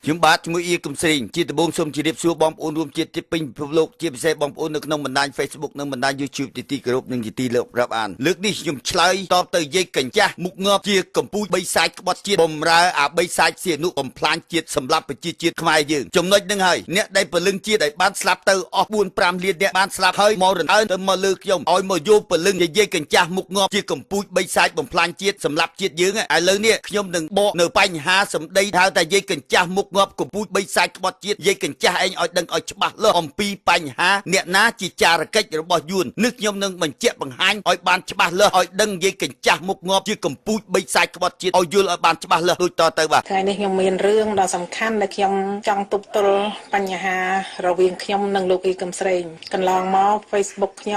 ខ្ញុំបាទជាមួយអ៊ីកំស្រីជាដំបូងសូមជម្រាបសួរបងប្អូនរួមជាតិពេញពិភពលោកជាពិសេសបងប្អូននៅក្នុងបណ្ដាញ Facebook និងបណ្ដាញ YouTube ទីគោរពនិងទីលើកប្រាប់អានលើកនេះខ្ញុំឆ្លើយតបទៅយាយកញ្ចាស់មុខងាប់ជាកម្ពុជាបីសាច់ក្បត់ជាតិបំរើអាបីសាច់សៀនុបំផ្លាញជាតិសម្រាប់ប្រជាជាតិខ្មែរយើងចំណុចហ្នឹងហើយអ្នកដែលពលឹងជាតិឲ្យបានស្លាប់ទៅអស់4-5លានអ្នកបានស្លាប់ហើយមករអើទៅមកលើខ្ញុំឲ្យមកយកពលឹងយាយកញ្ចាស់មុខងាប់ជាកម្ពុជាបីសាច់បំផ្លាញជាតិសម្រាប់ជាតិយើងឥឡូវនេះខ្ញុំនឹងបកនៅបញ្ហាសម្ដីថាតែយាយកញ្ចាស់មុខងាប់កម្ពុជាបីសាច់ក្បត់ជាតិយាយកញ្ចាស់ឯងឲ្យដឹងឲ្យច្បាស់លាស់អំពីបញ្ហាអ្នកណាជាចារកិច្ចរបស់យួននេះខ្ញុំនឹងបញ្ជាក់បង្ហាញឲ្យបានច្បាស់លាស់ឲ្យដឹងយាយកញ្ចាស់មុខងាប់ជាកម្ពុជាបីសាច់ក្បត់ជាតិឲ្យយល់ឲ្យបានច្បាស់លាស់ដូចតទៅបាទថ្ងៃនេះខ្ញុំមានរឿងដ៏សំខាន់ដែលខ្ញុំចង់ទប់ទល់បញ្ហារវាងខ្ញុំនិងលោកអ៊ីកំស្រីកន្លងមក Facebook ខ្ញុ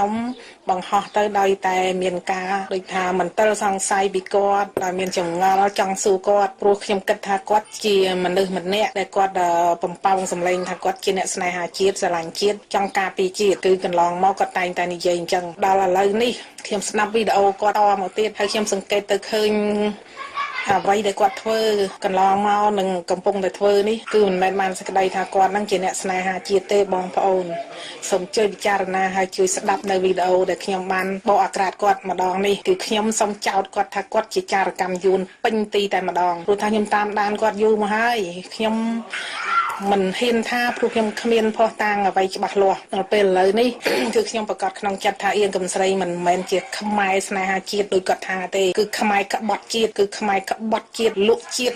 ំបង្ហោះទៅដោយតែមានការដូចថាមន្ទិលសង្ស័យពីគាត់ដែលមានចម្ងល់ចង់សួរគាត់ព្រោះខ្ញុំគិតថាគាត់ជាមនុស្សម្នាក់ដែលគាត់បំពងសម្លេងថាគាត់ជាអ្នកស្នេហាជាតិស្រឡាញ់ជាតិចង់ការពារជាតិគឺកន្លងមកគាត់តែងតែនិយាយអញ្ចឹងដល់ឥឡូវនេះខ្ញុំស្ដាប់វីដេអូគាត់តមកទៀតហើយខ្ញុំសង្កេតទៅឃើញអ្វីដែលគាត់ធ្វើកន្លងមកនិងកំពុងតែធ្វើនេះគឺមិនមែនបានសេចក្តីថាគាត់នឹងជាអ្នកស្នេហាជាតិទេបងប្អូនសូមជួយពិចារណាហើយជួយស្ដាប់នៅវីដេអូដែលខ្ញុំបានបកអាក្រាតគាត់ម្ដងនេះគឺខ្ញុំសូមចោទគាត់ថាគាត់ជាចារកម្មយួនពេញទីតែម្ដងព្រោះថាខ្ញុំតាមដានគាត់យូរមកហើយខ្ញុំមិនហ៊ានថាព្រោះខ្ញុំគ្មានភស្តុតាងអ្វីច្បាស់លាស់ដល់ពេលឥឡូវនេះគឺខ្ញុំប្រកាសក្នុងចិត្តថាអៀងកំស្រីមិនមែនជាខ្មែរស្នេហាជាតិដូចគាត់ថាទេគឺខ្មែរក្បត់ជាតិគឺខ្មែរក្បត់ជាតិលក់ជាតិ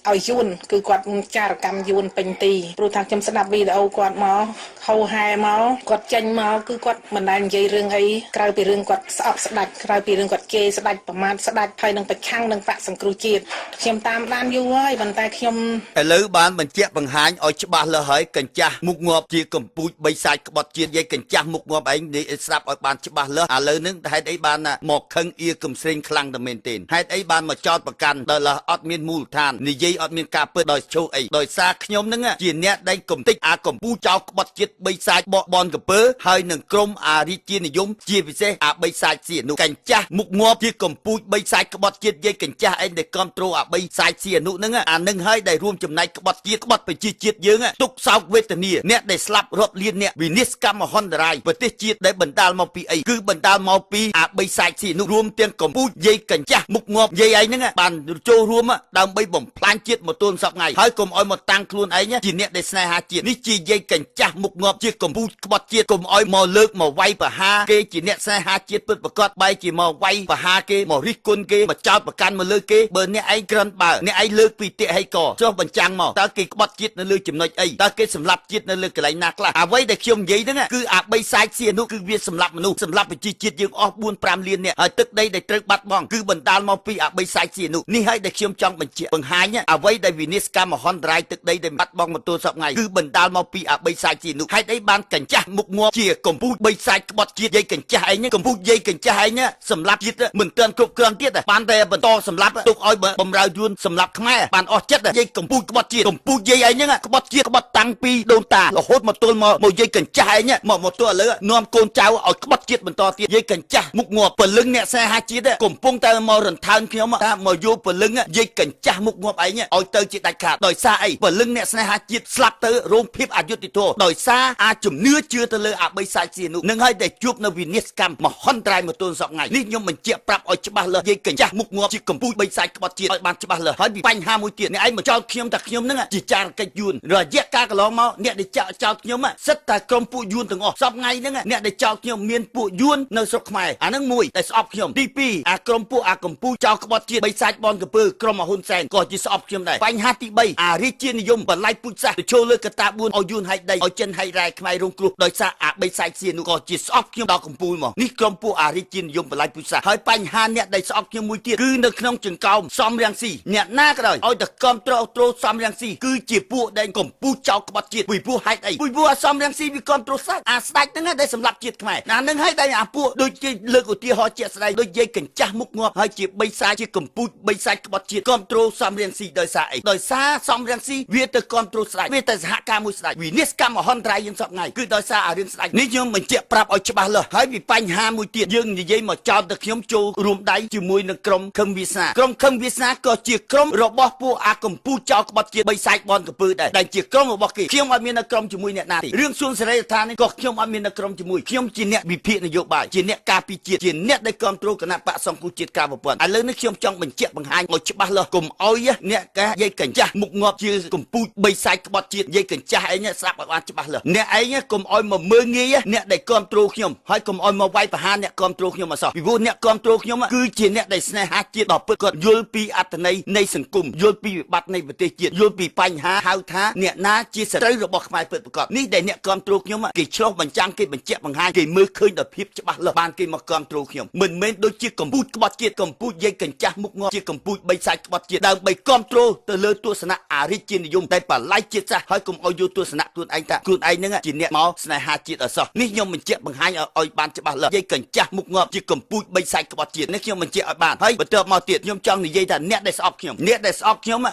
ឲ្យយួនគឺគាត់ចារកម្មយួនពេញទីព្រោះថាខ្ញុំស្ដាប់វីដេអូគាត់មកហៅហែមកគាត់ចេញមកគឺគាត់មិនដែលនិយាយរឿងអីក្រៅពីរឿងគាត់ស្អប់ស្ដាច់ក្រៅពីរឿងគាត់ជេរស្ដាច់ប្រមាថស្ដាច់ហើយនឹងប្រឆាំងនឹងបកសង្គ្រោះជាតិខ្ញុំតាមដានយូរហើយប៉ុន្តែខ្ញុំឥឡូវបានបញ្ជាក់បង្ហាញឲ្យច្បាស់លាស់ហើយកញ្ចាស់មុខងាប់ជាកម្ពុជាបីសាច់ក្បត់ជាតិយាយកញ្ចាស់មុខងាប់ឯងនិយាយស្ដាប់ឲ្យបានច្បាស់លាស់ឥឡូវហ្នឹងហេតុអីបានមកខឹងអ៊ីកំស្រីខ្លាំងតែមែនទេហេតុអីបានមកចោទប្រកាន់ដល់អត់មានមូលដ្ឋាននិយាយអត់មានការពិតដោយឈោអីដោយសារខ្ញុំហ្នឹងជាអ្នកដែលកំតិចអាកម្ពុជាចោលក្បត់ជាតិបីសាច់បកបនកំពើហើយនឹងក្រមអារាជានិយមជាពិសេសអាបីសាច់សៀនុកញ្ចាស់មុខងាប់ជាកម្ពុជាបីសាច់ក្បត់ជាតិយាយកញ្ចាស់ឯងដែលគ្រប់គ្រងអាបីសាច់សៀនុហ្នឹងអានឹងហើយដែលរួមចំណែកក្បត់ជាតិក្បត់ប្រជាជាតិយើងទុកសោកវេទនាអ្នកដែលស្លាប់រាប់លានអ្នកវិនិច្ឆ័យកម្មហន្តរាយប្រទេសជាតិដែលបណ្ដាលមកពីអីគឺបណ្ដាលមកពីអាបីសាច់សៀនុរួមទាំងកម្ពុជាយាយកញ្ចាស់មុខងាប់យាយឯងហ្នឹងបានចូលរួមដើម្បីបំផ្លាញជាតិមកទល់សពថ្ងៃហើយកុំឲ្យមកតាំងខ្លួនឯងជាអ្នកដែលស្នេហាជាតិនេះជាយាយកញ្ចាស់មុខងាប់ជាកម្ពុជាក្បត់ជាតិកុំឲ្យមកលើកមកវាយប្រហារគេជាអ្នកស្នេហាជាតិពិតប្រាកដបែរជាមកវាយប្រហារគេមករិះគន់គេមកចោទប្រកាន់មកលើគេបើអ្នកឯងក្រិនបើអ្នកឯងលើកពីតិហេកចុះបញ្ចាំងមកតើគេក្បត់ជាតិនៅលើចំណុចអីតើគេសម្លាប់ជាតិនៅលើកន្លែងណាខ្លះអ្វីដែលខ្ញុំនិយាយហ្នឹងគឺអាបីសាច់សៀនុគឺវាសម្លាប់មនុស្សសម្លាប់ប្រជាជាតិយើងអស់4-5លានអ្នកហើយទឹកដីដែលត្រូវបាត់បង់គឺបណ្ដាលមកពីអាបីសាច់សៀនុនេះហើយដែលខ្ញុំចង់បញ្ជាក់បង្ហាញអ្វីដែលវិនិច្ឆ័យកម្មហន្តរាយទឹកដីដែលបាត់បង់មកទល់សពថ្ងៃគឺបណ្ដាលមកពីអាបីសាច់សៀនុហេតុអីបានកញ្ចាស់មុខងាប់ជាកម្ពុជាបីសាច់ក្បត់ជាតិយាយកញ្ចាស់ឯងកម្ពុជាយាយកញ្ចាស់ឯងសម្លាប់ជាតិមិនទាន់គ្រប់គ្រាន់ទៀតបានតែបន្តសម្លាប់ទុកឲ្យបំរើយួនសម្លាប់ខ្មែរបានអស់ចិត្តយាយកម្ពុជាក្បត់ជាតិកម្ពុជាយាយឯងក្បត់ជាតិក្បត់តាំងពីដូនតារហូតមកទល់មកយាយកញ្ចាស់ឯងមកទល់ឥឡូវនាំកូនចៅឲ្យក្បត់ជាតិបន្តទៀតយាយកញ្ចាស់មុខងាប់ពលឹងអ្នកស្នេហាជាតិកំពុងតែមករំថើនខ្ញុំថាមកយកពលឹងយាយកញ្ចាស់មុខងាប់ឯងឲ្យទៅជាដាច់ខាតដោយសារអីពលឹងអ្នកស្នេហាជាតិស្លាប់ទៅរងភាពអយុត្តិធម៌ដោយសារអាចជំនឿជឿទៅលើអាបីសាច់សៀនុនឹងហើយតែជួបនៅវិនិច្ឆ័យកម្មមហន្តរាយមកទល់សពថ្ងៃនេះខ្ញុំបញ្ជាក់ប្រាប់ឲ្យច្បាស់លាស់យាយកញ្ចាស់មុខងាប់ជាកម្ពុជាបីសាច់ក្បត់ជាតិឲ្យបានច្បាស់លាស់ហើយពីបញ្ហាមួយទៀតអ្នកឯងមកចោទខ្ញុំថាខ្ញុំនឹងជាចារកិច្ចយួនរយៈកាលកន្លងមកអ្នកដែលចោទខ្ញុំសិតតែក្រុមពួកយួនទាំងអស់សពថ្ងៃហ្នឹងអ្នកដែលចោទខ្ញុំមានពួកយួននៅស្រុកខ្មែរអាហ្នឹងមួយតែស្អប់ខ្ញុំទី2អាក្រុមពួកអាកម្ពុជាចោទក្បត់ជាតិបីសាច់បនកំពើក្រុមហ៊ុនសែនក៏ជាស្អប់ខ្ញុំដែរបញ្ហាទី3អារាជានិយមបល័យពុជសាសទៅចូលលើកតា4ឲ្យយួនហែកដីឲ្យចិនហែករ៉ែខ្មែររងគ្រោះដោយសារអាបីសាច់សៀនុក៏ជាស្អប់ខ្ញុំដល់កំពូលមកនេះក្រុមពួកអារាជានិយមបល័យពុជសាសហើយបញ្ហាអ្នកដែលស្អប់ខ្ញុំមួយទៀតគឺនៅក្នុងចង្កោមសំរាំងស៊ីអ្នកណាក៏ដោយឲ្យតែគ្រប់គ្រងសំរាំងស៊ីគឺជាពួកដែលកម្ពុជាចោទក្បត់ជាតិពីព្រោះហែកអីពីព្រោះអាសំរាំងស៊ីវាគ្រប់គ្រងសាច់អាស្ដេចហ្នឹងដែលសម្លាប់ជាតិខ្មែរអាហ្នឹងហើយដែលអាពួកដូចជាលើកឧទាហរណ៍ជាក់ស្ដែងដូចយាយកញ្ចាស់មុខងាប់ហើយជាបីសាច់ជាកម្ពុជាបីសាច់ក្បត់ជាតិគ្រប់គ្រងសំរាំងស៊ី ដោយសារអីដោយសារសំរងស៊ីវាទៅគ្រប់គ្រងស្ដេចវាទៅសហការមួយស្ដេចវិនិច្ឆ័យកម្មមហន្តរាយយើងសពថ្ងៃគឺដោយសារអារឿងស្ដេចនេះខ្ញុំបញ្ជាក់ប្រាប់ឲ្យច្បាស់លាស់ហើយពីបញ្ហាមួយទៀតយើងនិយាយមកចោទទៅខ្ញុំចូលរួមដៃជាមួយនឹងក្រុមខឹមវាសនាក្រុមខឹមវាសនាក៏ជាក្រុមរបស់ពួកអាកម្ពុជាចោលក្បត់ជាតិបីសាច់បនកំពើដែរដែលជាក្រុមរបស់គេខ្ញុំអត់មាននៅក្រុមជាមួយអ្នកណាទេរឿងសួនសេរីរដ្ឋានេះក៏ខ្ញុំអត់មាននៅក្រុមជាមួយខ្ញុំជាអ្នកវិភាគនយោបាយជាអ្នកការពារជាតិជាអ្នកដែលគ្រប់គ្រងគណៈបកសង្គ្រោះជាតិក្រៅប្រព័ន្ធឥឡូវនេះខ្ញុំចង់បញ្ជាក់បង្ហាញឲ្យច្បាស់លាស់កុំឲ្យអ្នកកាយាយកញ្ចាស់មុខងាប់ជាកម្ពុជាបីសាច់ក្បត់ជាតិយាយកញ្ចាស់អីស្រាប់ឲ្យបានច្បាស់លាស់អ្នកឯងកុំឲ្យមកមើលងាយអ្នកដែលគ្រប់គ្រងខ្ញុំហើយកុំឲ្យមកវាយប្រហារអ្នកគ្រប់គ្រងខ្ញុំអសោះពីព្រោះអ្នកគ្រប់គ្រងខ្ញុំគឺជាអ្នកដែលស្នេហាជាតិដល់ពិតគាត់យល់ពីអត្ថន័យនៃសង្គមយល់ពីវិបត្តិនៃប្រទេសជាតិយល់ពីបញ្ហាហៅថាអ្នកណាជាសត្រូវរបស់ខ្មែរពិតប្រាកដនេះដែលអ្នកគ្រប់គ្រងខ្ញុំគេឆ្លុះបញ្ចាំងគេបញ្ជាក់បង្ហាញគេមើលឃើញដល់ភាពច្បាស់លាស់បានគេមកគ្រប់គ្រងខ្ញុំមិនមែនដូចជាកម្ពុជាក្បត់ជាតិកម្ពុជាយាយកញ្ចាស់មុខងាប់ជាកម្ពុជាបីសាច់ក្បត់ជាតិដើម្បីគ្រប់គ្រងទៅលើទស្សនៈអារិជានិយមតែបល័យជាតិសាសហើយកុំឲ្យយកទស្សនៈខ្លួនឯងថាខ្លួនឯងហ្នឹងជាអ្នកមកស្នេហាជាតិអសោះនេះខ្ញុំបញ្ជាក់បង្ហាញឲ្យបានច្បាស់លាស់យាយកញ្ចាស់មុខងាប់ជាកម្ពុជាបីសាច់ក្បត់ជាតិនេះខ្ញុំបញ្ជាក់ឲ្យបានហើយបន្ទាប់មកទៀតខ្ញុំចង់និយាយថាអ្នកដែលស្អប់ខ្ញុំ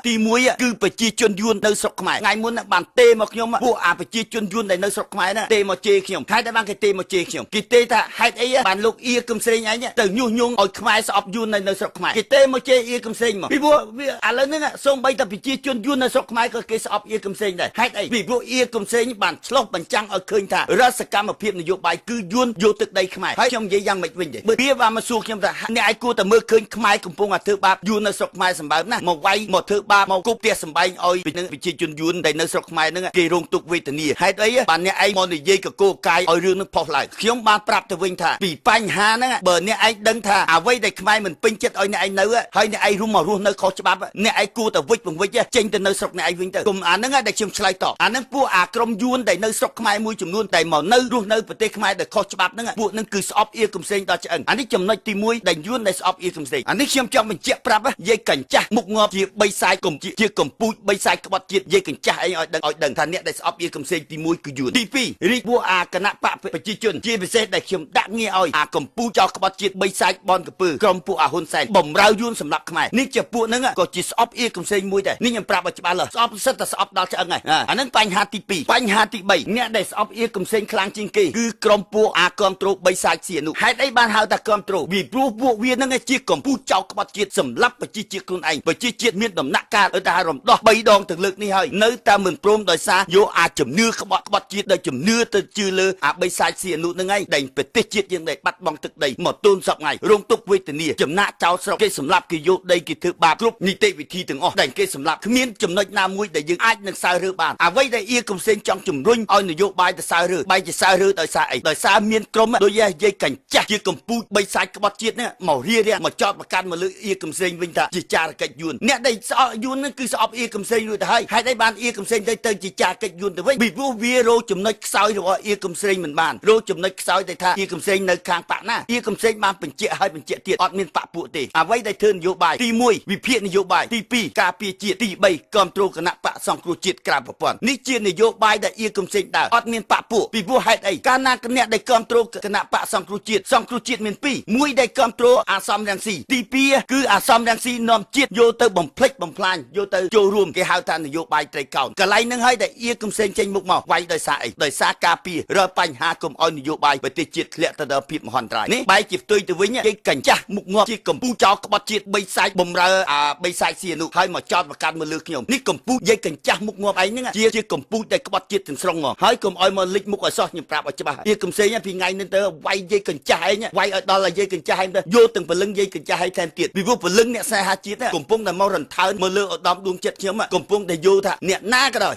ទី1គឺប្រជាជនយួននៅស្រុកខ្មែរថ្ងៃមុនបានទេមកខ្ញុំពួកអាប្រជាជនយួនដែលនៅស្រុកខ្មែរណាទេមកជេរខ្ញុំហេតុតែបានគេទេមកជេរខ្ញុំគេទេថាហេតុអីបានលោកអៀកឹមស្រេងឯងទៅញុះញង់ឲ្យខ្មែរស្អប់យួននៅស្រុកខ្មែរគេទេមកជេរអៀកឹមស្រេងមកពីព្រោះវាឥឡូវហ្នឹងសូម្បីតែប្រជាជនយួននៅស្រុកខ្មែរក៏គេស្អប់អៀកឹមស្រេងដែរហេតុអីពីព្រោះអៀកឹមស្រេងបានឆ្លុះបញ្ចាំងឲ្យឃើញថារដ្ឋសកម្មភាពនយោបាយគឺយួនយកទឹកដីខ្មែរហើយខ្ញុំនិយាយយ៉ាងម៉េចវិញទេបើវាបានមកសួរខ្ញុំថាអ្នកឯងគួរតែមើលឃើញខ្មែរកំពុងតែធ្វើបាបយួននៅស្រុកខ្មែរសម្បើមណាមកវាយមកធ្វើបាបមកគប់ផ្ទះសម្បែងឲ្យប្រជាជនយួនដែលនៅស្រុកខ្មែរហ្នឹងគេរងទុក្ខវេទនាហេតុអីបានអ្នកឯងមកនិយាយកកោកាយឲ្យរឿងនឹងផុសឡើងខ្ញុំបានប្រាប់ទៅវិញថាពីបញ្ហាហ្នឹងបើអ្នកឯងដឹងថាអ្វីដែលខ្មែរមិនពេញចិត្តឲ្យអ្នកឯងនៅហើយអ្នកឯងរួមមករស់នៅខុសច្បាប់អ្នកឯងគួរតែវិច្ចបង្វិចចេញទៅនៅស្រុកអ្នកឯងវិញទៅគុំអាហ្នឹងដែលខ្ញុំឆ្លើយតបអាហ្នឹងពួកអាក្រុមយួនដែលនៅស្រុកខ្មែរមួយចំនួនដែលមកនៅរស់នៅប្រទេសខ្មែរដែលខុសច្បាប់ហ្នឹងពួកហ្នឹងគឺស្អប់អៀកកំសែងដល់ឆ្អឹងអានេះចំណុចទី1ដែលយួនដែលស្អប់អៀកកំសែងអានេះខ្ញុំចង់បញ្ជាក់ប្រាប់យាយកញ្ចាស់មុខងាប់ជាបីសាយកំជាកម្ពុជាបីសាយក្បត់ជាតិយាយកញ្ចាស់អីឲ្យដឹងថាអ្នកដែលស្អប់អៀកកំសែងទី1គឺយួនទី2រីកពួកអាគណៈបកប្រជាជនជាពិសេសដែលខ្ញុំដាក់ងារឲ្យអាកម្ពុជាចោលក្បត់ជាតិបីសាយបនកំពើក្រុមពួកអាហ៊ុនសែនបំរើយួនសម្រាប់ខ្មែរនេះជាពួកហ្នឹងក៏ជាស្អប់អៀកកំសែងមួយដែរនេះខ្ញុំប្រាប់ឲ្យច្បាស់លាស់ស្អប់សិតតែស្អប់ដល់ឆ្អឹងហើយអាហ្នឹងបញ្ហាទី2បញ្ហាទី3អ្នកដែលស្អប់អៀកកំសែងខ្លាំងជាងគេគឺក្រុមពួកអាគ្រប់ត្រូលបីសាយសៀនុហេតុអីបានហៅថាគ្រប់ត្រូលពីព្រោះពួកវាហ្នឹងជាកម្ពុជាចោលក្បត់ជាតិសម្រាប់ប្រជាជាតិខ្លួនឯងប្រជាជាតិមានដំណាក់កាលថារំដោះ3ដងទៅលើកនេះហើយនៅតែមិនព្រមដោយសារយកអាជំនឿក្បត់ជាតិដោយជំនឿទៅជឿលើអាបីសាយសៀនុហ្នឹងឯងដែលប្រទេសជាតិយើងដែលបាត់បង់ទឹកដីមកទូនសពថ្ងៃរងទុក្ខវេទនាចំណាក់ចោលស្រុកគេសម្លាប់គេយកដីគេធ្វើបាបគ្រប់នីតិវិធីទាំងអស់ដែលគេសម្លាប់គ្មានចំណុចណាមួយដែលយើងអាចនឹងសើរើបានអ្វីដែលអៀកំសែងចង់ជំរុញឲ្យនយោបាយទៅសើរើបែរជាសើរើដោយសារអីដោយសារមានក្រុមដូចយាយកញ្ចាស់ជាកម្ពុជាបីសាយក្បត់ជាតិហ្នឹងមករៀបមកចោតប្រកាន់មកលើអៀកំសែងវិញថាជាចារកិច្ចយួនអ្នកដែលស្អប់យួនហ្នឹងគឺស្អប់អៀកំសែងរួចទៅហើយហេតុអីបានអៀកំសែងទៅជាចារកិច្ចយួនទៅវិញពីព្រោះវារោចំណុចខ្សោយរបស់អៀកំសែងមិនបានរោចំណុចខ្សោយដែលថាអៀកំសែងនៅខាងបកណាអៀកំសែងបានបញ្ជាក់ឲ្យបញ្ជាក់ទៀតអត់មានបកពួកទេអ្វីដែលធ្វើនយោបាយទី1វិភាគនយោបាយទី2ការពារជាតិទី3គ្រប់គ្រងគណៈបកសង្គ្រោះជាតិក្រៅប្រព័ន្ធនេះជានយោបាយដែលអៀកំសែងដើរអត់មានបកពួកពីព្រោះហេតុអីកាលណាអ្នកដែលគ្រប់គ្រងគណៈបកសង្គ្រោះជាតិមាន2មួយដែលគ្រប់គ្រងអាសំរងស៊ីទី2គឺអាសំរងស៊ីនាំជាតិយកទៅបំផ្លិចបំផ្លាញយកទៅចូលរួមគេហៅថានយោបាយត្រីកោណកន្លែងហ្នឹងហើយដែលអៀកំសែងចេញមុខមកវាយដោយសារអីដោយសារការពាររាល់បញ្ហាកុំឲ្យនយោបាយប្រទេសជាតិធ្លាក់ទៅដល់ភាពមហន្តរាយនេះបែរជាផ្ទុយទៅវិញគេកញ្ចាស់មុខងាប់ជាកម្ពុជាចោលក្បត់ជាតិបីសាយបំរើអាបីសាយសៀនុហើយមកចោតប្រកាន់មកលើខ្ញុំនេះកម្ពុជាយាយកញ្ចាស់មុខងាប់ឯងហ្នឹងជាកម្ពុជាដែលក្បត់ជាតិទាំងស្រុងមកហើយកុំឲ្យមកលិចមុខឲ្យសោះខ្ញុំប្រាប់ឲ្យច្បាស់អៀកំសែងពីថ្ងៃនេះទៅវាយយាយកញ្ចាស់ឯងវាយឲ្យដល់យាយកញ្ចាស់ឯងទៅយកទាំងពលឹងយាយកញ្ចាស់ឯងថែមទៀតពីព្រោះពលឹងអ្នកស្នេហាជាតិកំពុងតែមករន្ធើនមកលើឧត្តមដួងចិត្តខ្ញុំកំពុងតែយកថាអ្នកណាក៏ដោ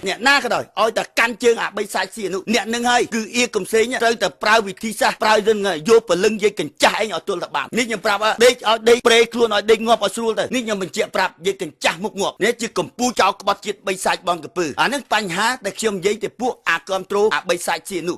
យឲ្យតែកាន់ជើងអាបីសាយសៀនុអ្នកនឹងហើយគឺអៀកំសែងត្រូវតែប្រើវិធីសាស្ត្រប្រើរឿងយកពលឹងយាយកញ្ចាស់ឯងឲ្យទល់តែបាននេះខ្ញុំប្រាប់ដេកឲ្យដេកព្រេខ្លួនឲ្យដេកងាប់ឲ្យស្រួលទៅនេះខ្ញុំបញ្ជាក់ប្រាប់យាយកញ្ចាស់មុខងាប់នេះជាកម្ពុជាចោលក្បត់ជាតិបីសាយបងកពើអានឹងបញ្ហាដែលខ្ញុំនិយាយទៅពួកអាគ្រប់ត្រូលអាបីសាយសៀនុ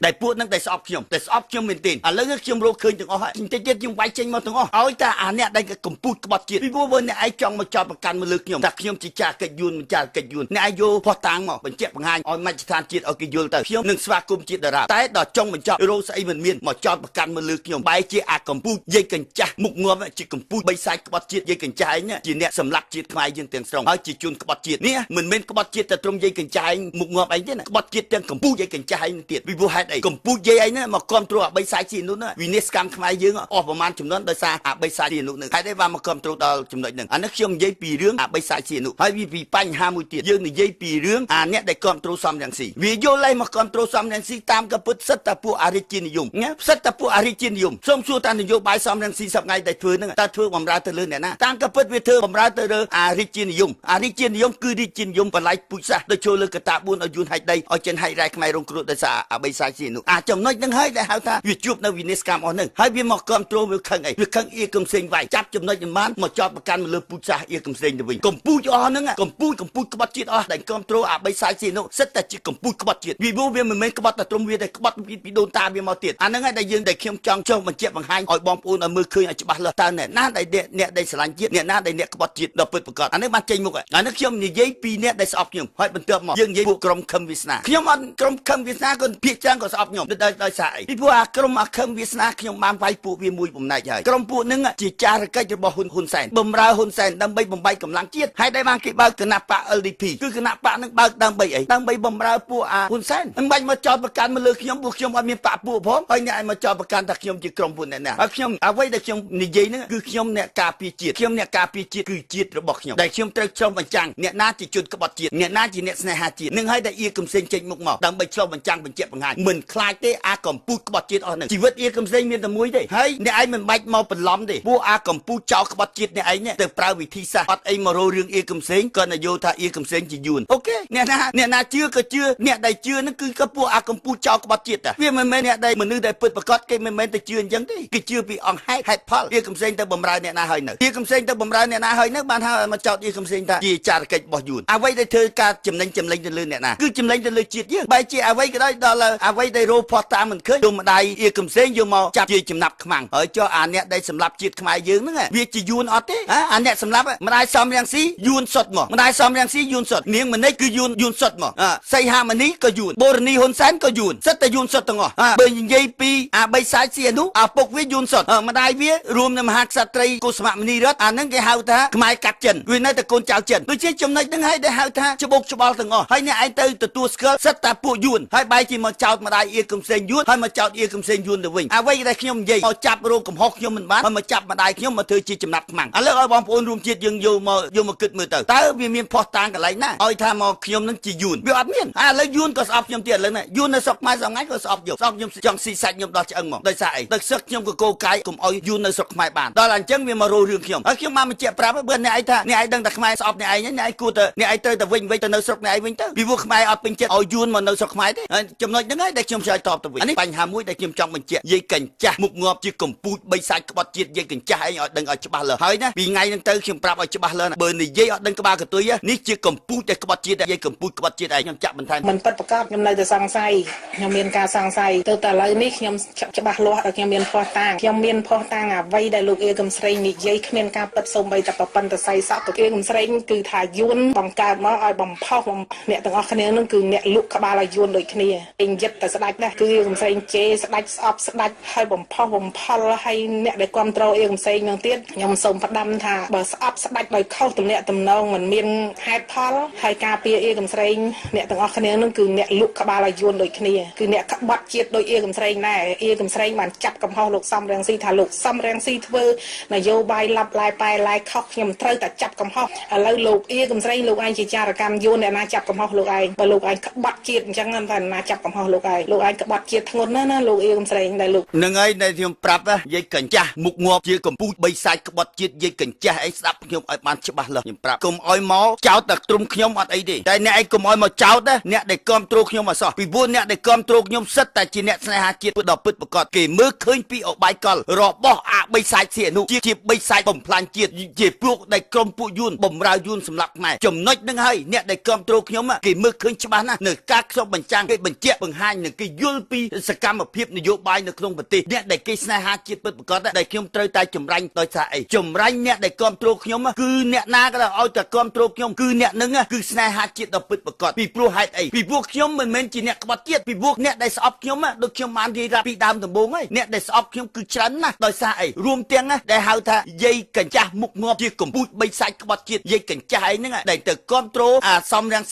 ដែលពួកនឹងដែលស្អប់ខ្ញុំមែនទេឥឡូវខ្ញុំរកឃើញទាំងអស់ហើយតិចទៀតខ្ញុំវាយចេញមកទាំងអស់ឲ្យតែអាអ្នកដែលកម្ពុជាក្បត់ជាតិពីព្រោះអ្នកឯងចង់មកចោតប្រកាន់មកលើខ្ញុំថាខ្ញុំជាចារកិច្ចយួនមិនចារកិច្ចយួនអ្នកឯងយកផុសតាំងមកបញ្ជាក់បង្ហាញឲ្យមជ្ឈដ្ឋានជាតិឲ្យគេយល់ទៅខ្ញុំនឹងស្វាគមន៍ជាតិតារាតែដល់ចុងបញ្ចប់រោស្អីមិនមានមកចោតប្រកាន់មកលើខ្ញុំបែរជាអាកម្ពុជាយាយកញ្ចាស់មុខងាប់ជាកម្ពុជាបីសាយក្បត់ជាតិយាយកញ្ចាស់ឯងជាអ្នកសម្លាប់ជាតិ ខ្មែរយើងទាំងស្រុងហើយជាជនក្បត់ជាតិនេះមិនមែនក្បត់ជាតិតែត្រឹមយាយកញ្ចែងមុខងាប់អីទេណាក្បត់ជាតិទាំងកម្ពុជាយាយកញ្ចែងទៀតពីព្រោះហេតុអីកម្ពុជាអីណាមកគ្រប់គ្រងអបិសាយស៊ីនោះណាវិនិច្ឆ័យកម្មខ្មែរយើងអស់ប្រមាណចំនួនដោយសារអបិសាយស៊ីនោះហេតុអីបានមកគ្រប់គ្រងដល់ចំណុចហ្នឹងអានេះខ្ញុំនិយាយពីរឿងអបិសាយស៊ីនោះហើយវាពីបញ្ហាមួយទៀតយើងនិយាយពីរឿងអ្នកដែលគ្រប់គ្រងសំរងស៊ីវាយល់ឲ្យមកគ្រប់គ្រងសំរងស៊ីតាមក៏ពិតសិតតែពួកអរិជានិយមណាសិតតែពួកអរិជានិយមសូមសួរតានយោបាយសំរងស៊ីសប្ងៃដែលធ្វើហ្នឹងតើធ្វើបំរើទៅលើអ្នកណាតាមក៏ពិតវាធ្វើបំរើទៅលើអរិជានិយមអរិជានិយមគឺរាជានិយមបល័យពុជសាសទៅចូលលើកតា4ឲ្យយួនហៃដីឲ្យចិនហៃរ៉ែខ្មែររងគ្រោះដោយសារអបិសាយស៊ីនោះចំណុចហ្នឹងហើយដែលហៅថាវាជួបនៅវិនិច្ឆ័យកម្មអស់ហ្នឹងហើយវាមកគ្រប់គ្រងវាខឹងអីវាខឹងអៀកំសេងវាយចាប់ចំណុចមិនបានមកចោតប្រកាន់មកលើពុជសាសអៀកំសេងទៅវិញកម្ពុជាអស់ហ្នឹងកម្ពុជាក្បត់ជាតិអស់ដែលគ្រប់គ្រងអបិសាយស៊ីនោះសិតតែជាកម្ពុជាក្បត់ជាតិវាមិនមែនក្បត់តែត្រឹមវាតែក្បត់ពីដូនតាវាមកទៀតអាហ្នឹងហើយដែលយើងដែលខ្ញុំចង់ចុះបញ្ជាក់បង្ហាញឲ្យបងប្អូនឲ្យមើលឃើញឲ្យច្បាស់លាស់តើអ្នកណាដែលអ្នកដែលស្រឡាញ់ជាតិអ្នកណាដែលអ្នកក្បត់ជាតិដល់ពិតប្រាកដអានេះបានចេញមុខអានេះខ្ញុំនិយាយពីអ្នកដែលស្អប់ខ្ញុំហើយបន្ទាប់មកយើងនិយាយពួកក្រុមខឹមវាសនាខ្ញុំអត់ក្រុមខឹមវាសនាក៏ភាគច្រើនក៏ស្អប់ខ្ញុំដោយសារអីពីព្រោះក្រុមខឹមវាសនាខ្ញុំបានវាយពួកវាមួយបំណែកហើយក្រុមពួកហ្នឹងជាចារកិច្ចរបស់ហ៊ុនសែនបំរើហ៊ុនសែនដើម្បីបំបែកកម្លាំងជាតិហើយដែលបានគេបើកគណៈបក LDP គឺគណៈបកហ្នឹងបើកដើម្បីអីដើម្បីបំរើពួកហ៊ុនសែនមិនបាច់មកចោទប្រកាន់មកលើខ្ញុំពួកខ្ញុំអត់មានបកពួកផងហើយអ្នកឲ្យមកចោទប្រកាន់ថាខ្ញុំជាក្រុមពួកអ្នកណាហើយខ្ញុំអ្វីដែលខ្ញុំនិយាយហ្នឹងគឺខ្ញុំអ្នកការពារជាតិខ្ញុំអ្នកការពារជាតិគឺជាតិរបស់ខ្ញុំដែលខ្ញុំត្រូវឆ្លុះបញ្ចាំងអ្នកណាជាជនក្បត់ជាតិអ្នកណាជាអ្នកស្នេហាជាតិនឹងហើយដែលអៀកំសេងចេញមុខមកដើម្បីឆ្លុះបញ្ចាំងបញ្ជាក់បង្ហាញមិនខ្លាចទេកម្ពុជាក្បត់ជាតិអស់ហ្នឹងជីវិតអៀកំសេងមានតែមួយទេហើយអ្នកឯងមិនបាច់មកបន្លំទេពួកកម្ពុជាចោលក្បត់ជាតិអ្នកឯងទៅប្រើវិធីសាស្ត្រអត់អីមករោរឿងអៀកំសេងក៏នយោថាអៀកំសេងជាយួនអូខេអ្នកណាជឿក៏ជឿអ្នកដែលជឿហ្នឹងគឺក៏ពួកកម្ពុជាចោលក្បត់ជាតិតាវាមិនមែនអ្នកដែលមនុស្សដែលពិតប្រាកដគេមិនមែនទៅជឿអញ្ចឹងទេគេជឿពីអង្គហេតុផលអៀកំសេងទៅបំរើអ្នកណាហើយនៅអៀកំសេងទៅបំរើអ្នកណាហើយនៅបានថាមកចោទអៀកំសេងថាជាចារកិច្ចរបស់យួនអ្វីដែលធ្វើការចំណេញទៅលើអ្នកណាគឺចំណេញទៅលើជាតិយើងបែរជាអ្វីក៏ដោយដល់អ្វីដែលរោផោះតាមមិនឃើញយកម្ដាយអៀកំសេងយកមកចាប់ជាចំណាប់ខ្មាំងហើយចុះអ្នកដែលសម្លាប់ជាតិខ្មែរយើងហ្នឹងវាជាយួនអត់ទេអ្នកសម្លាប់ម្ដាយសំរងស៊ីយួនសុតមកម្ដាយសំរងស៊ីយួនសុតនាងមនិចគឺយួនសុតមកសីហាមនីក៏យួនបូរនីហ៊ុនសែនក៏យួនសិតតែយួនសុតទាំងអស់បើនិយាយពីបិសាចស៊ីនោះពុកវាយួនសុតម្ដាយវារួមនឹងមហាក្សត្រីកុសមមនីរតហ្នឹងគេហៅថាខ្មែរកាត់ចិនវានៅតែកូនចៅចិនដូចជាចំណុចហ្នឹងហើយដែលហៅថាច្បុកច្បល់ទាំងអស់ហើយអ្នកឯងទៅទទួលស្គាល់សិតតែពួកយួនហើយបែរជាមកចោតម្ដាយអៀកំសេងយួនហើយមកចោតអៀកំសេងយួនទៅវិញអ្វីដែលខ្ញុំនិយាយមកចាប់រោគកំហុសខ្ញុំមិនបានហើយមកចាប់ម្ដាយខ្ញុំមកធ្វើជាចំណាប់ខ្មាំងឥឡូវឲ្យបងប្អូនរួមជាតិយើងយកមកគិតមើលទៅតើវាមានផុសតាងកន្លែងណាឲ្យថាមកខ្ញុំនឹងជាយួនវាអត់មានឥឡូវយួនក៏ស្អប់ខ្ញុំទៀតឥឡូវណាយួននៅស្រុកខ្មែរថ្ងៃក៏ស្អប់ខ្ញុំចង់ស៊ីសាច់ខ្ញុំដល់ឆ្អឹងមកដោយសារអីទឹកសឹកខ្ញុំក៏កោកាយកុំឲ្យយួននៅស្រុកខ្មែរបានដល់អញ្ចឹងវាមករោរឿងខ្ញុំហើយខ្ញុំបានបញ្ជាក់ប្រាប់បើអ្នកឯងថាអ្នកឯងដឹងតែខ្មែរស្អប់អ្នកឯងអ្នកឯងគួរតែអ្នកឯងត្រូវតែវិញទៅនៅស្រុកអ្នកឯងវិញទៅពីព្រោះខ្មែរអត់ពេញចិត្តឲ្យយួនមកនៅស្រុកខ្មែរទេចំណុចហ្នឹងហើយដែលខ្ញុំឆ្លើយតបទៅវិញនេះបញ្ហាមួយដែលខ្ញុំចង់បញ្ជាក់យាយកញ្ចាស់មុខងាប់ជាកម្ពុជាបីសាច់ក្បត់ជាតិយាយកញ្ចាស់ឯងឲ្យដឹងឲ្យច្បាស់លាស់ហើយណាពីថ្ងៃហ្នឹងទៅខ្ញុំប្រាប់ឲ្យច្បាស់លាស់បើនិយាយអត់ដឹងក្បាលកតុយនេះជាកម្ពុជាដែលក្បត់ជាតិយាយកម្ពុជាក្បត់ជាតិឯងខ្ញុំចាក់បន្ថែមមិនពិតប្រកបខ្ញុំនៅតែសង្ស័យខ្ញុំមានការសង្ស័យទៅតែឥឡូវនេះខ្ញុំច្បាស់លាស់ដល់ខ្ញុំមានភ័ស្តុតាងអ្វីដែលលោកអៀកំស្រីនិយាយគ្មានការពិតសូម្បីតែប្រព័ន្ធស័យសក់ទៅអៀកំស្រីគឺថាយួនបង្កើតមកឲ្យបំផុសអ្នកទាំងអស់គ្នានឹងគឺអ្នកលក់ក្បាលឲ្យយួនដូចគ្នាពេញយិតតែស្ដាច់ណាស់គឺអៀកំស្រីជេរស្ដាច់ស្អប់ស្ដាច់ឲ្យបំផុសបំផលឲ្យអ្នកដែលគ្រប់គ្រងអៀកំស្រីនឹងទៀតខ្ញុំសូមផ្ដាំថាបើស្អប់ស្ដាច់ដោយខុសទំនាក់ទំនងមិនមានហេតុផលហើយការពារអៀកំស្រីអ្នកទាំងអស់គ្នានឹងគឺអ្នកលក់ក្បាលឲ្យយួនដូចគ្នាគឺអ្នកក្បត់ជាតិដូចអៀកំស្រីដែរអៀកំស្រីបានចាប់កំហុសលោកសំរងស៊ីថាលោកសំរងស៊ីធ្វើនយោបាយឡាប់ឡាយប៉ែឡាយខុសខ្ញុំត្រូវតែចាប់កំហុសឥឡូវលោកអៀកំស្រីលោកឯងជាចារកម្មយួនអ្នកណាចាប់កំហុសលោកឯងបើលោកឯងក្បត់ជាតិអញ្ចឹងតែណាចាប់កំហុសលោកឯងក្បត់ជាតិធ្ងន់ណាស់លោកអៀកំស្រីដែលលោកនឹងហើយដែលខ្ញុំប្រាប់យាយកញ្ចាស់មុខងាប់ជាកម្ពុជាបីសាច់ក្បត់ជាតិយាយកញ្ចាស់អីស្ដាប់ខ្ញុំឲ្យបានច្បាស់លាស់ខ្ញុំប្រាប់កុំឲ្យមកចោតតែទ្រង់ខ្ញុំអត់អីទេតែអ្នកឯងកុំឲ្យមកចោតអ្នកដែលគ្រប់គ្រងខ្ញុំអសោះពីព្រោះអ្នកដែលគ្រប់គ្រងខ្ញុំសិតតែជាអ្នកស្នេហាជាតិដ៏ពិតប្រាកដគេមើលឃើញពីអបាយកលរបស់បីសាច់សៀនុជាបីសាច់បំផ្លាញជាតិជាពួកដែលក្រុមពួកយួនបំរើយួនសម្លាប់ខ្មែរចំណុចហ្នឹងហើយអ្នកដែលគ្រប់គ្រងខ្ញុំគេមើលឃើញច្បាស់ណាស់នៅការខ្សោបបញ្ចាំងគេបញ្ជាក់បង្ហាញនឹងគេយល់ពីសកម្មភាពនយោបាយនៅក្នុងប្រទេសអ្នកដែលគេស្នេហាជាតិពិតប្រាកដដែលខ្ញុំត្រូវតែចម្រាញ់ដោយសារអីចម្រាញ់អ្នកដែលគ្រប់គ្រងខ្ញុំគឺអ្នកណាក៏ឲ្យតែគ្រប់គ្រងខ្ញុំគឺអ្នកហ្នឹងគឺស្នេហាជាតិដ៏ពិតប្រាកដពីព្រោះហេតុអីពីព្រោះខ្ញុំមិនមែនជាអ្នកក្បត់ជាតិពីព្រោះអ្នកដែលស្អប់ខ្ញុំដូចខ្ញុំបាននិយាយពីដើមដំបូងហើយអ្នកដែលស្អប់ខ្ញុំគឺច្រើនណាស់ដោយសារអីរួមទាំងដែលហៅថាយាយកញ្ចាស់មុខងាប់ជាកម្ពុជាបី សាច់ក្បត់ជាតិយាយកញ្ចាស់អីហ្នឹងដែលទៅគ្រប់គ្រងអាសំរាំង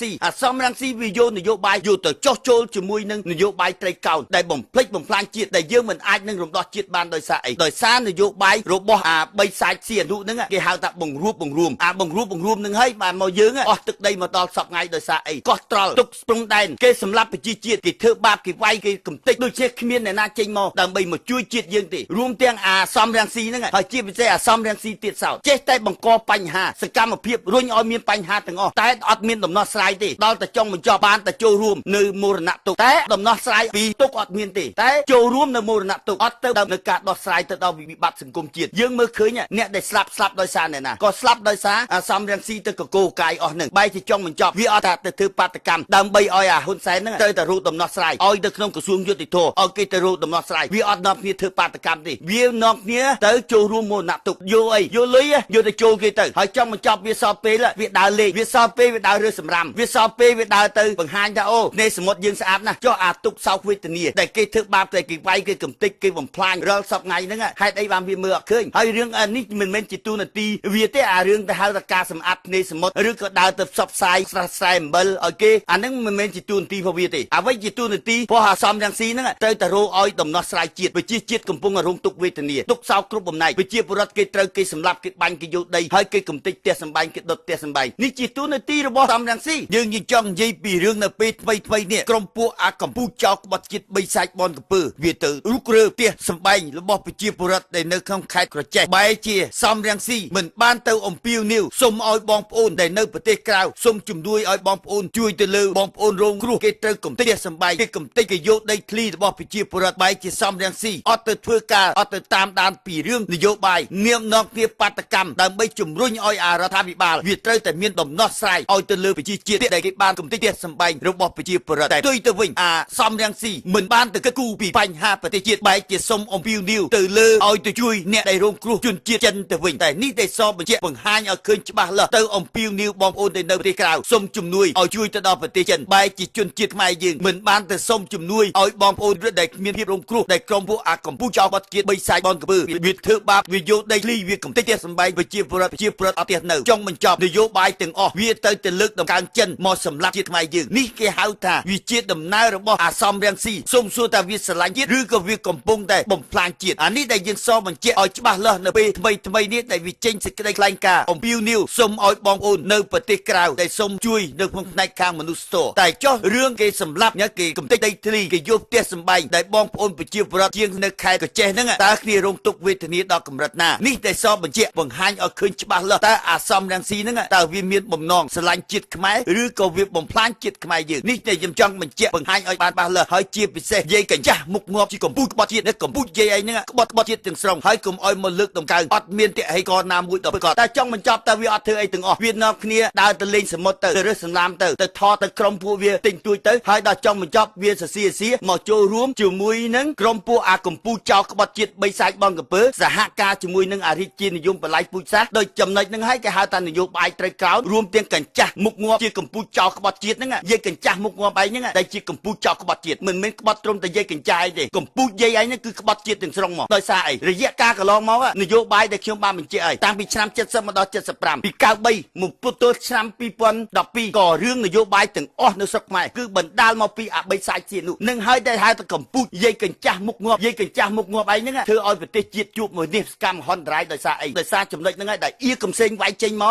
ស៊ីវាយកនយោបាយយកទៅចោះចូលជាមួយនឹងនយោបាយត្រីកោណដែលបំផ្លិចបំផ្លាញជាតិដែលយើងមិនអាចនឹងរំដោះជាតិបានដោយសារអីដោយសារនយោបាយរបស់អាបីសាច់សៀនុហ្នឹងគេហៅថាបង្រួបបង្រួមហ្នឹងហើយបានមកយើងអស់ទឹកដីមកដល់សពថ្ងៃដោយសារអីកោះត្រល់ទុកស្ពងដែនគេសម្លាប់ប្រជាជាតិគេធ្វើបាបគេវាយគេកំទេចដូចជាគ្មានអ្នកណាចេញមកដើម្បីមកជួយជាតិយើងទេរួមទាំងអាសំរាំងស៊ីហ្នឹងហើយជាពិសេសអាសំរាំងស៊ីទៀតសោតចេះតែបង្កបញ្ហាសកម្មភាពរុញឲ្យមានបញ្ហាទាំងអស់តែអត់មានដំណោះស្រាយទេដល់តែចុងបញ្ចប់បានតែចូលរួមនៅមរណទុក្ខតែដំណោះស្រាយពីទុក្ខអត់មានទេតែចូលរួមនៅមរណទុក្ខអត់ទៅនៅការដោះស្រាយទៅដល់វិបត្តិសង្គមជាតិយើងមើលឃើញអ្នកដែលស្លាប់ដោយសារអ្នកណាក៏ស្លាប់ដោយសារអាសំរាំងស៊ីទៅកកោកាយអស់ហ្នឹងបែរជាចុងបញ្ចប់វាអត់ថាទៅធ្វើបាតកម្មដើម្បីឲ្យអាហ៊ុនសែនហ្នឹងទៅតែរកដំណោះស្រាយឲ្យទៅក្នុងក្រសួងយុតិធម៌ឲ្យគេទៅរកដំណោះស្រាយវាអត់នាំគ្នាធ្វើបាតកម្មទេវានាំគ្នាទៅចូលរួមមរណទុក្ខយកអីយកលុយយកទៅចូលគេទៅហើយចុងបញ្ចប់វាសល់ពេលវាដើរលេងវាសល់ពេលវាដើររើសម្រាមវាសល់ពេលវាដើរទៅបង្ហាញថាអូនៃសមុទ្រយើងស្អាតណាស់ចុះអាទុកសោកវេទនាដែលគេធ្វើបាបតែគេវាយគេកំទេចគេបំផ្លាញរាល់សប្ថ្ងៃហ្នឹងហេតុអីបានវាមើលអត់ឃើញហើយរឿងនេះមិនមែនជាទូនាទីវាទេអារឿងទៅហៅថាការសម្អាតនៃសមុទ្រឬក៏ដើរទៅផ្សព្វផ្សាយស្រះស្រែអំបិលឲ្យគេអាហ្នឹងមិនមែនជាទូនាទីរបស់វាទេអ្វីជាទូនាទីព្រោះអាសំរាំងស៊ីហ្នឹងត្រូវតែរកឲ្យដំណោះស្រាយជាតិប្រជាជាតិកំពុងរងទុក្ខវេទនាទុក្ខសោកគ្រប់បំណែកប្រជាពលរដ្ឋគេត្រូវគេសម្លាប់គេបាញ់គេយកដីហើយគេកំទេចផ្ទះសម្បែងគេដុតផ្ទះសម្បែងនេះជាទូនាទីរបស់សំរាំងស៊ីយើងចង់និយាយពីរឿងនៅពេលថ្មីនេះក្រុមពួកអាកម្ពុជាចោលក្បត់ជាតិបីសាច់បនកំពើវាទៅរុករើផ្ទះសម្បែងរបស់ប្រជាពលរដ្ឋដែលនៅក្នុងខេត្តក្រចេះបែរជាសំរាំងស៊ីមិនបានទៅអំពាវនាវសូមឲ្យបងប្អូនដែលនៅប្រទេសក្រៅសូមជំនួយឲ្យបងប្អូនជួយទៅលើបងប្អូនរងគ្រោះគេត្រូវកំទេចសម្បែងគេកំទេចគេយកដីធ្លីរបស់ប្រជាពលរដ្ឋបែរជាសំរាំងស៊ីអត់ទៅធ្វើការអត់ទៅតាមដានពីរឿងនយោបាយនាមនាំគ្នាបាតកម្មដើម្បីជំរុញឲ្យអារដ្ឋាភិបាលវាត្រូវតែមានដំណោះស្រាយឲ្យទៅលើប្រជាជាតិដែលគេបានកំទេចសម្បែងរបស់ប្រជាពលរដ្ឋតែផ្ទុយទៅវិញអាសំរាំងស៊ីមិនបានទៅគិតគូរពីបញ្ហាប្រទេសជាតិបែរជាសុំអំពាវនាវទៅលើឲ្យទៅជួយអ្នកដែលរងគ្រោះជនជាតិចិនទៅវិញតែនេះដែលសបញ្ជាក់បង្ហាញឲ្យឃើញច្បាស់លាស់ទៅអំពាវនាវបងប្អូនដែលនៅប្រទេសក្រៅសុំជំនួយឲ្យជួយទៅដល់ប្រទេសចិនបែរជាជនជាតិខ្មែរយើងមិនបានទៅសុំជំនួយឲ្យបងប្អូនដែលមានភាពរងគ្រោះដែលក្រុមពួកអាកម្ពុជាចោលបាត់ជាតិបីសាច់បនកំពើវាធ្វើបាបវាយកដីធ្លីវាកំទេចសម្បែងប្រជាពលរដ្ឋអត់ទៀតនៅចង់បញ្ចប់នយោបាយទាំងអស់វាទៅលើកដំកើងចិនមកសម្លាប់ជាតិខ្មែរយើងនេះគេហៅថាវាជាដំណើររបស់អាសំរាំងស៊ីសូមសួរថាវាស្រឡាញ់ជាតិឬក៏វាកំពុងតែបំផ្លាញជាតិអានេះដែលយើងសបញ្ជាក់ឲ្យច្បាស់លាស់នៅពេលថ្មីនេះដែលវាចេញសេចក្តីថ្លែងការណ៍អំពាវនាវសូមឲ្យបងប្អូននៅប្រទេសក្រៅដែលសូមជួយនៅក្នុងផ្នែកខាងមនុស្សធម៌តែចុះរឿងគេសម្លាប់គេកំទេចដីធ្លីគេយកផ្ទះសម្បែងដែលបងប្អូនប្រជាពលរដ្ឋជាងនៅខេត្តកោះចេះហ្នឹងតើគ្នារងទុក្ខវេទនាដល់កម្រិតណានេះដែលសបញ្ជាក់បង្ហាញឲ្យឃើញច្បាស់លាស់តើអាសំរាំងស៊ីហ្នឹងតើវាមានបំណងស្រឡាញ់ជាតិខ្មែរឬក៏វាបំផ្លាញជាតិខ្មែរយើងនេះដែលខ្ញុំចង់បញ្ជាក់បង្ហាញឲ្យបានច្បាស់លាស់ហើយជាពិសេសនិយាយកញ្ចាស់មុខងាប់ជាកម្ពុជាក្បត់ជាតិនៅកម្ពុជាឯងហ្នឹងក្បត់ជាតិទាំងស្រុងហើយកុំឲ្យមកលើកដំកើងអត់មានតិហេកណាមួយដល់ប្រកបតែចង់បញ្ចប់តើវាអត់ធ្វើអីទាំងអស់វានាំគ្នាដើរទៅលេងសមុទ្រទៅរើសសម្លាមទៅថតទៅក្រុមពួកវាទិញទួយទៅហើយដល់ចង់បញ្ចប់វាសសៀមកចូលរួមជាមួយនឹងក្រុមពួកអាកម្ពុជាចោលក្បត់ជាតិបីសាច់បនកំពើសហការជាមួយនឹងអារាជានិយមបល័យពូជសាសដោយចំណុចហ្នឹងហើយគេហៅថានយោបាយត្រូវក្រោតរួមទាំងកញ្ចាស់មុខងាប់ជាកម្ពុជាចោលក្បត់ជាតិហ្នឹងយាយកញ្ចាស់មុខងាប់ឯងហ្នឹងដែលជាកម្ពុជាចោលក្បត់ជាតិមិនមែនក្បត់ត្រឹមតែយាយកញ្ចាស់ឯងទេកម្ពុជាយាយឯងហ្នឹងគឺក្បត់ជាតិទាំងស្រុងមកដោយសារអីរយៈកាលកន្លងមកនយោបាយដែលខ្ញុំបានបញ្ជាក់ឲ្យតាំងពីឆ្នាំ70មកដល់75ពី93មកពុទ្ធទល់ឆ្នាំ2012ក៏រឿងនយោបាយទាំងអស់នៅស្រុកខ្មែរគឺបណ្ដាលមកពីអាបីសាច់ជានោះនឹងហើយដែលហៅថាកម្ពុជាយាយកញ្ចាស់មុខងាប់ឯងហ្នឹងធ្វើឲ្យប្រទេសជាតិជួបមួយនេះកម្មហន្តរាយដោយសារអីដោយសារចំណុចហ្នឹងហើយដែលអៀកំសែងវាយចេញម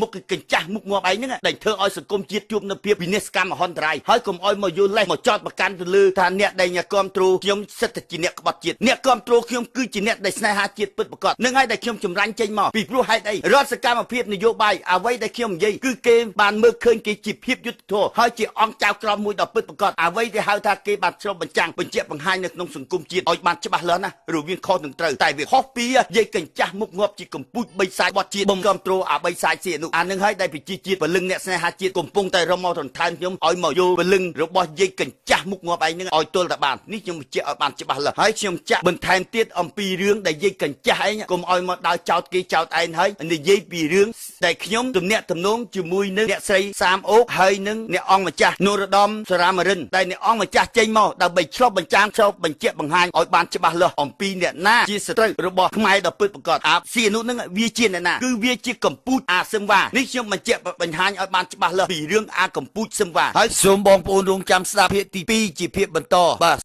កមុខគឺកញ្ចាស់មុខងាប់ឯងហ្នឹងដែលធ្វើឲ្យសង្គមជាតិជួបនៅភាពវិនិច្ឆ័យកម្មហន្តរាយហើយកុំឲ្យមកយល់លេសមកចោតប្រកាន់ទៅលើថាអ្នកដែលគ្រប់គ្រងខ្ញុំសិតតែជាអ្នកក្បត់ជាតិអ្នកគ្រប់គ្រងខ្ញុំគឺជាអ្នកដែលស្នេហាជាតិពិតប្រាកដនឹងហើយដែលខ្ញុំចម្រាញ់ចេញមកពីព្រោះហេតុអីរដ្ឋសកម្មភាពនយោបាយអ្វីដែលខ្ញុំនិយាយគឺគេបានមើលឃើញគេជាភាពយុត្តិធម៌ហើយជាអង្គចៅក្រមមួយដ៏ពិតប្រាកដអ្វីដែលហៅថាគេបានឆ្លុះបញ្ចាំងបញ្ជាក់បង្ហាញនៅក្នុងសង្គមជាតិឲ្យបានច្បាស់លាស់ណារវាងខុសនិងត្រូវតែវាខុសពីយាយកញ្ចាស់មុខងាប់ជាកម្ពុជាបីសាច់បត់ជាតិបំគ្រប់គ្រងអាបីសាច់សៀនុអានឹងហើយដែលប្រជាជាតិពលឹងអ្នកស្នេហាជាតិកំពុងតែរំមករំខានខ្ញុំឲ្យមកយកពលឹងរបស់យាយកញ្ចាស់មុខងាប់ឯងនឹងឲ្យទល់តែបាននេះខ្ញុំបញ្ជាក់ឲ្យបានច្បាស់លាស់ហើយខ្ញុំចាក់បន្ថែមទៀតអំពីរឿងដែលយាយកញ្ចាស់ឯងកុំឲ្យមកដើរចោតគេចោតឯងហើយនិយាយពីរឿងដែលខ្ញុំទំនាក់ទំនងជាមួយនឹងអ្នកស្រីសាមអូកហើយនឹងអ្នកអង្គម្ចាស់នរោត្តមសរាមរិនដែលអ្នកអង្គម្ចាស់ចេញមកដើម្បីឆ្លុះបញ្ចាំងបញ្ជាក់បង្ហាញឲ្យបានច្បាស់លាស់អំពីអ្នកណាជាសត្រូវរបស់ខ្មែរដ៏ពិតប្រាកដអាសៀនុនឹងវាជាអ្នកណា ណាគឺវាជាកម្ពុជាអាសឹមវ៉ានេះខ្ញុំបញ្ជាក់បង្ហាញឲ្យបានច្បាស់លាស់ពីរឿងអាកម្ពុជាសឹមវ៉ាហើយសូមបងប្អូនរងចាំស្ដាប់ភាគទី2ជាភាគបន្តបាទ